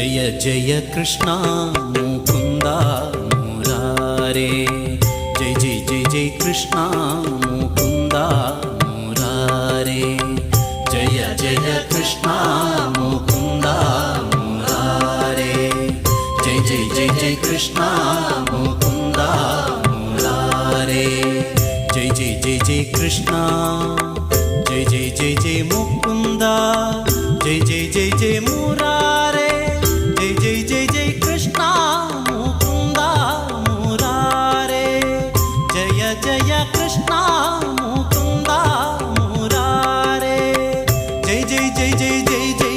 జయ జయ కృష్ణ ముకుంద మురారే జై జై జై జై కృష్ణ ముకుంద మురారే జయ జయ కృష్ణ ముకుంద మురారే జై జై జై జై కృష్ణ ముకుంద మురారే జై జై జై జై కృష్ణ జై జై జై జై ముకుంద జై జై జై జై మురారే జై జై జై జై కృష్ణ ముకుంద మురారే జయ జయ కృష్ణ ముకుంద మురారే జై జై జై జై జై జై